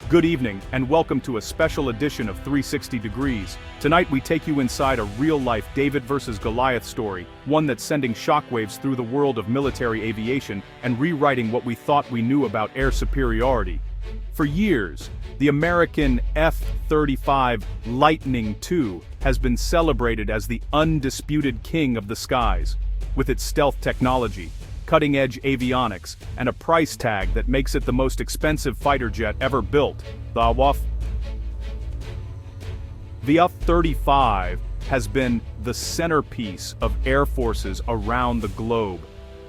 Good evening, and welcome to a special edition of 360 Degrees. Tonight we take you inside a real-life David versus Goliath story, one that's sending shockwaves through the world of military aviation and rewriting what we thought we knew about air superiority. For years, the American F-35 Lightning II has been celebrated as the undisputed king of the skies. With its stealth technology, cutting-edge avionics, and a price tag that makes it the most expensive fighter jet ever built, the F-35 has been the centerpiece of air forces around the globe.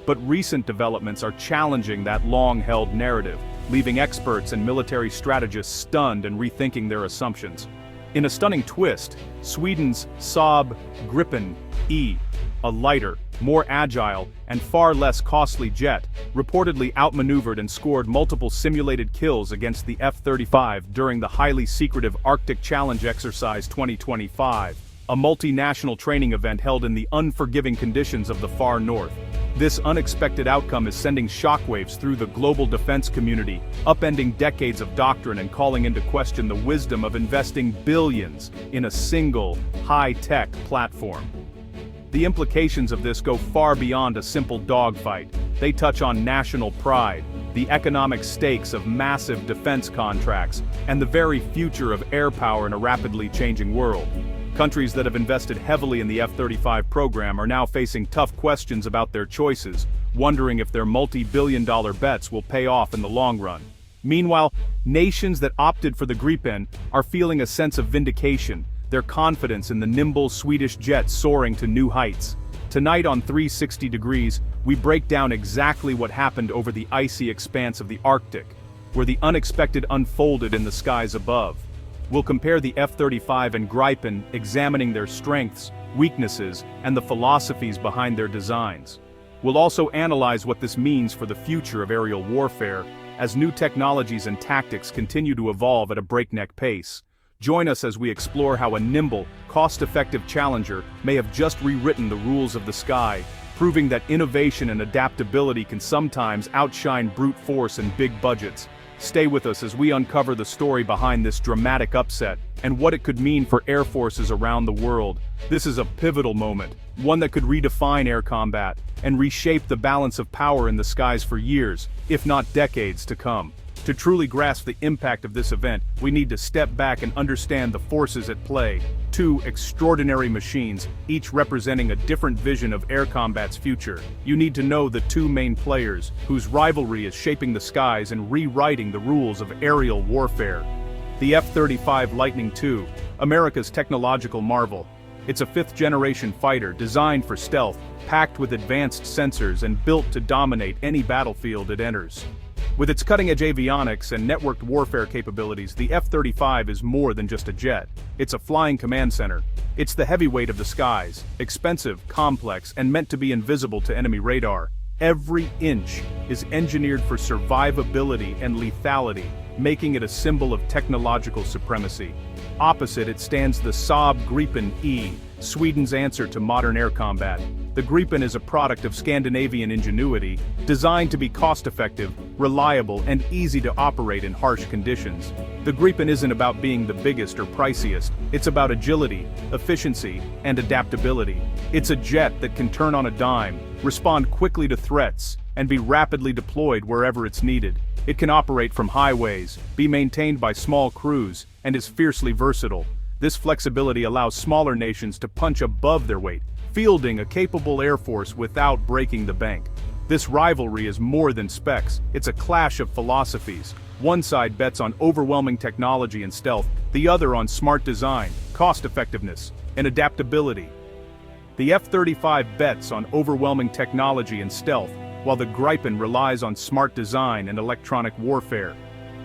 But recent developments are challenging that long-held narrative, leaving experts and military strategists stunned and rethinking their assumptions. In a stunning twist, Sweden's Saab Gripen E, a lighter, more agile, and far less costly jet, reportedly outmaneuvered and scored multiple simulated kills against the F-35 during the highly secretive Arctic Challenge Exercise 2025, a multinational training event held in the unforgiving conditions of the far north. This unexpected outcome is sending shockwaves through the global defense community, upending decades of doctrine and calling into question the wisdom of investing billions in a single, high-tech platform. The implications of this go far beyond a simple dogfight. They touch on national pride, the economic stakes of massive defense contracts, and the very future of air power in a rapidly changing world. Countries that have invested heavily in the F-35 program are now facing tough questions about their choices, wondering if their multi-billion-dollar bets will pay off in the long run. Meanwhile, nations that opted for the Gripen are feeling a sense of vindication, their confidence in the nimble Swedish jet soaring to new heights. Tonight on 360 Degrees, we break down exactly what happened over the icy expanse of the Arctic, where the unexpected unfolded in the skies above. We'll compare the F-35 and Gripen, examining their strengths, weaknesses, and the philosophies behind their designs. We'll also analyze what this means for the future of aerial warfare, as new technologies and tactics continue to evolve at a breakneck pace. Join us as we explore how a nimble, cost-effective challenger may have just rewritten the rules of the sky, proving that innovation and adaptability can sometimes outshine brute force and big budgets. Stay with us as we uncover the story behind this dramatic upset, and what it could mean for air forces around the world. This is a pivotal moment, one that could redefine air combat, and reshape the balance of power in the skies for years, if not decades, to come. To truly grasp the impact of this event, we need to step back and understand the forces at play. Two extraordinary machines, each representing a different vision of air combat's future. You need to know the two main players, whose rivalry is shaping the skies and rewriting the rules of aerial warfare. The F-35 Lightning II, America's technological marvel. It's a fifth-generation fighter designed for stealth, packed with advanced sensors and built to dominate any battlefield it enters. With its cutting-edge avionics and networked warfare capabilities, the F-35 is more than just a jet. It's a flying command center. It's the heavyweight of the skies, expensive, complex, and meant to be invisible to enemy radar. Every inch is engineered for survivability and lethality, making it a symbol of technological supremacy. Opposite it stands the Saab Gripen E, Sweden's answer to modern air combat. The Gripen is a product of Scandinavian ingenuity, designed to be cost-effective, reliable, and easy to operate in harsh conditions. The Gripen isn't about being the biggest or priciest, it's about agility, efficiency, and adaptability. It's a jet that can turn on a dime, respond quickly to threats, and be rapidly deployed wherever it's needed. It can operate from highways, be maintained by small crews, and is fiercely versatile. This flexibility allows smaller nations to punch above their weight, fielding a capable air force without breaking the bank. This rivalry is more than specs, it's a clash of philosophies. One side bets on overwhelming technology and stealth, the other on smart design, cost-effectiveness, and adaptability. The F-35 bets on overwhelming technology and stealth, while the Gripen relies on smart design and electronic warfare.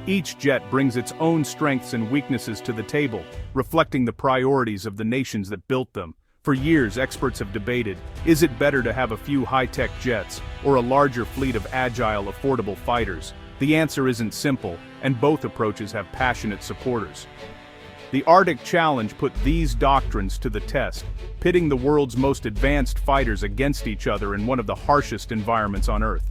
Each jet brings its own strengths and weaknesses to the table, reflecting the priorities of the nations that built them. For years, experts have debated, is it better to have a few high-tech jets, or a larger fleet of agile, affordable fighters? The answer isn't simple, and both approaches have passionate supporters. The Arctic Challenge put these doctrines to the test, pitting the world's most advanced fighters against each other in one of the harshest environments on Earth.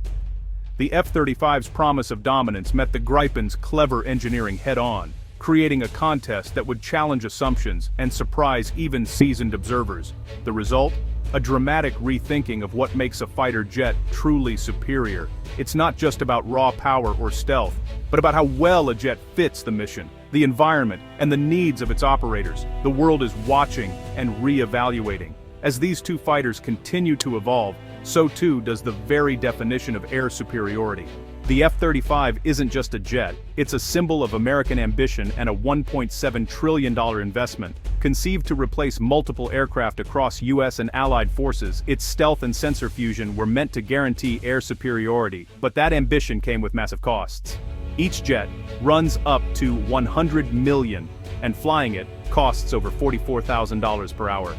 The F-35's promise of dominance met the Gripen's clever engineering head-on, creating a contest that would challenge assumptions and surprise even seasoned observers. The result? A dramatic rethinking of what makes a fighter jet truly superior. It's not just about raw power or stealth, but about how well a jet fits the mission, the environment, and the needs of its operators. The world is watching and re-evaluating. As these two fighters continue to evolve, so too does the very definition of air superiority. The F-35 isn't just a jet, it's a symbol of American ambition and a $1.7 trillion investment. Conceived to replace multiple aircraft across US and allied forces, its stealth and sensor fusion were meant to guarantee air superiority, but that ambition came with massive costs. Each jet runs up to $100 million, and flying it costs over $44,000 per hour.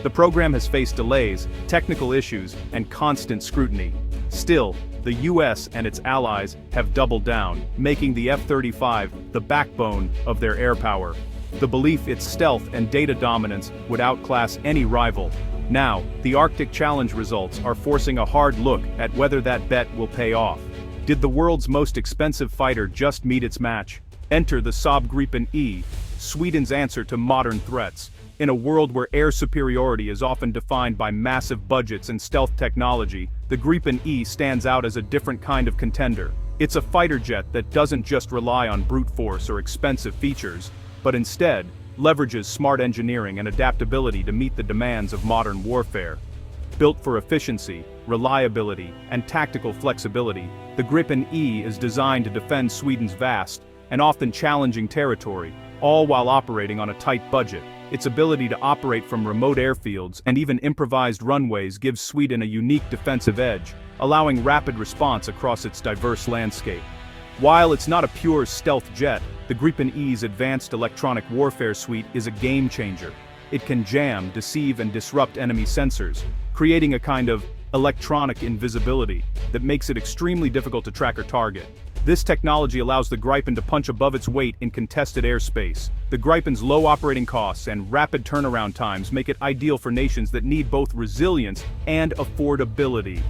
The program has faced delays, technical issues, and constant scrutiny. Still, the US and its allies have doubled down, making the F-35 the backbone of their air power. The belief its stealth and data dominance would outclass any rival. Now, the Arctic Challenge results are forcing a hard look at whether that bet will pay off. Did the world's most expensive fighter just meet its match? Enter the Saab Gripen E, Sweden's answer to modern threats. In a world where air superiority is often defined by massive budgets and stealth technology, the Gripen E stands out as a different kind of contender. It's a fighter jet that doesn't just rely on brute force or expensive features, but instead leverages smart engineering and adaptability to meet the demands of modern warfare. Built for efficiency, reliability, and tactical flexibility, the Gripen E is designed to defend Sweden's vast and often challenging territory, all while operating on a tight budget. Its ability to operate from remote airfields and even improvised runways gives Sweden a unique defensive edge, allowing rapid response across its diverse landscape. While it's not a pure stealth jet, the Gripen E's advanced electronic warfare suite is a game changer. It can jam, deceive, and disrupt enemy sensors, creating a kind of electronic invisibility that makes it extremely difficult to track or target. This technology allows the Gripen to punch above its weight in contested airspace. The Gripen's low operating costs and rapid turnaround times make it ideal for nations that need both resilience and affordability.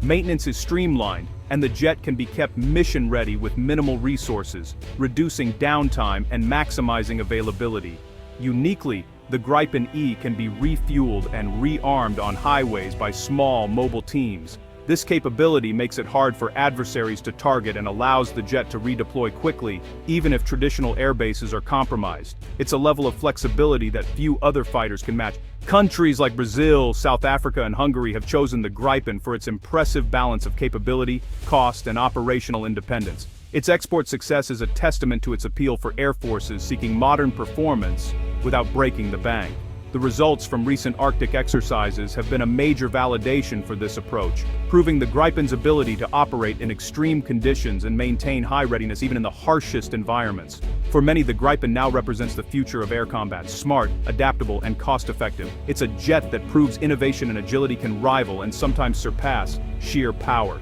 Maintenance is streamlined, and the jet can be kept mission-ready with minimal resources, reducing downtime and maximizing availability. Uniquely, the Gripen E can be refueled and rearmed on highways by small, mobile teams. This capability makes it hard for adversaries to target and allows the jet to redeploy quickly, even if traditional air bases are compromised. It's a level of flexibility that few other fighters can match. Countries like Brazil, South Africa, and Hungary have chosen the Gripen for its impressive balance of capability, cost, and operational independence. Its export success is a testament to its appeal for air forces seeking modern performance without breaking the bank. The results from recent Arctic exercises have been a major validation for this approach, proving the Gripen's ability to operate in extreme conditions and maintain high readiness even in the harshest environments. For many, the Gripen now represents the future of air combat, smart, adaptable, and cost-effective. It's a jet that proves innovation and agility can rival and sometimes surpass sheer power.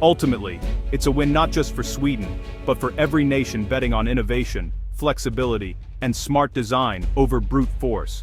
Ultimately, it's a win not just for Sweden, but for every nation betting on innovation, flexibility, and smart design over brute force.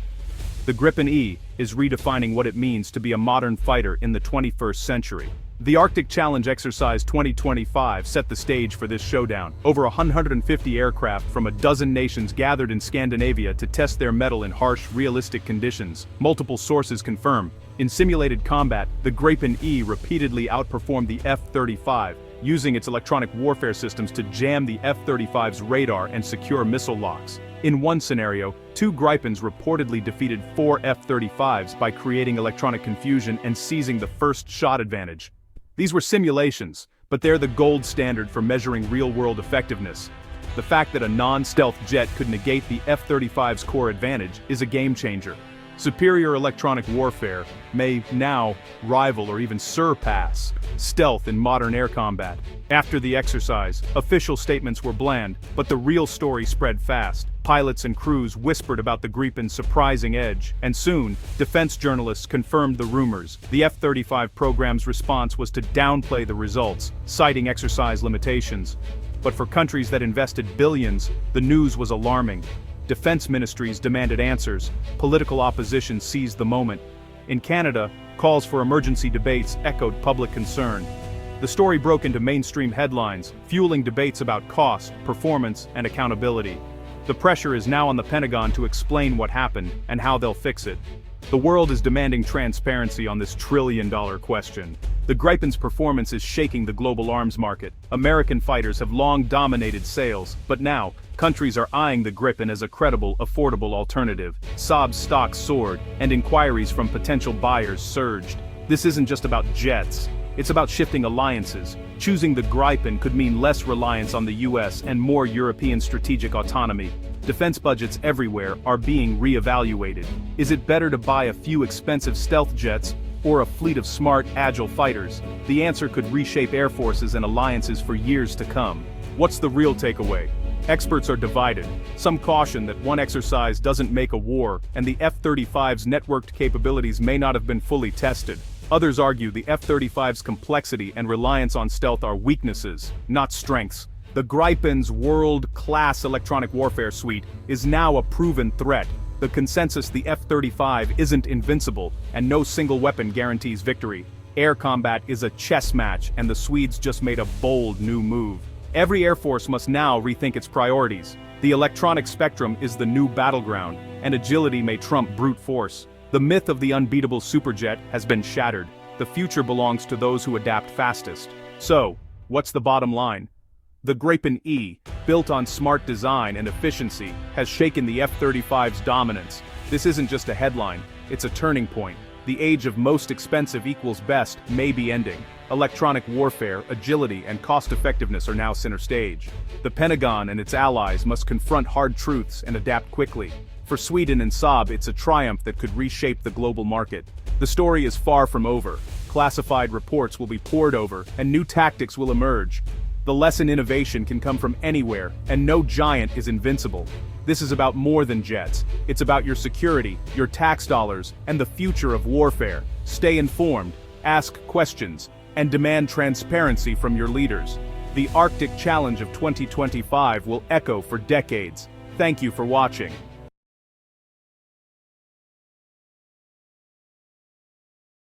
The Gripen E is redefining what it means to be a modern fighter in the 21st century. The Arctic Challenge Exercise 2025 set the stage for this showdown. Over 150 aircraft from a dozen nations gathered in Scandinavia to test their mettle in harsh, realistic conditions. Multiple sources confirm, in simulated combat, the Gripen E repeatedly outperformed the F-35, using its electronic warfare systems to jam the F-35's radar and secure missile locks. In one scenario, 2 Gripens reportedly defeated 4 F-35s by creating electronic confusion and seizing the first shot advantage. These were simulations, but they're the gold standard for measuring real-world effectiveness. The fact that a non-stealth jet could negate the F-35's core advantage is a game-changer. Superior electronic warfare may now rival or even surpass stealth in modern air combat. After the exercise, official statements were bland, but the real story spread fast. Pilots and crews whispered about the Gripen's surprising edge, and soon, defense journalists confirmed the rumors. The F-35 program's response was to downplay the results, citing exercise limitations. But for countries that invested billions, the news was alarming. Defense ministries demanded answers, political opposition seized the moment. In Canada, calls for emergency debates echoed public concern. The The story broke into mainstream headlines, fueling debates about cost, performance, and accountability. The pressure is now on the Pentagon to explain what happened and how they'll fix it. The world is demanding transparency on this trillion-dollar question. The Gripen's performance is shaking the global arms market. American fighters have long dominated sales, but now, countries are eyeing the Gripen as a credible, affordable alternative. Saab's stock soared, and inquiries from potential buyers surged. This isn't just about jets. It's about shifting alliances. Choosing the Gripen could mean less reliance on the US and more European strategic autonomy. Defense budgets everywhere are being re-evaluated. Is it better to buy a few expensive stealth jets or a fleet of smart, agile fighters? The answer could reshape air forces and alliances for years to come. What's the real takeaway? Experts are divided. Some caution that one exercise doesn't make a war, and the F-35's networked capabilities may not have been fully tested. Others argue the F-35's complexity and reliance on stealth are weaknesses, not strengths. The Gripen's world-class electronic warfare suite is now a proven threat. The consensus: the F-35 isn't invincible, and no single weapon guarantees victory. Air combat is a chess match, and the Swedes just made a bold new move. Every air force must now rethink its priorities. The electronic spectrum is the new battleground, and agility may trump brute force. The myth of the unbeatable superjet has been shattered. The future belongs to those who adapt fastest. So, what's the bottom line? The Gripen E, built on smart design and efficiency, has shaken the F-35's dominance. This isn't just a headline, it's a turning point. The age of most expensive equals best may be ending. Electronic warfare, agility, and cost-effectiveness are now center stage. The Pentagon and its allies must confront hard truths and adapt quickly. For Sweden and Saab, it's a triumph that could reshape the global market. The story is far from over. Classified reports will be poured over, and new tactics will emerge. The lesson: innovation can come from anywhere, and no giant is invincible. This is about more than jets. It's about your security, your tax dollars, and the future of warfare. Stay informed, ask questions, and demand transparency from your leaders. The Arctic Challenge of 2025 will echo for decades. Thank you for watching.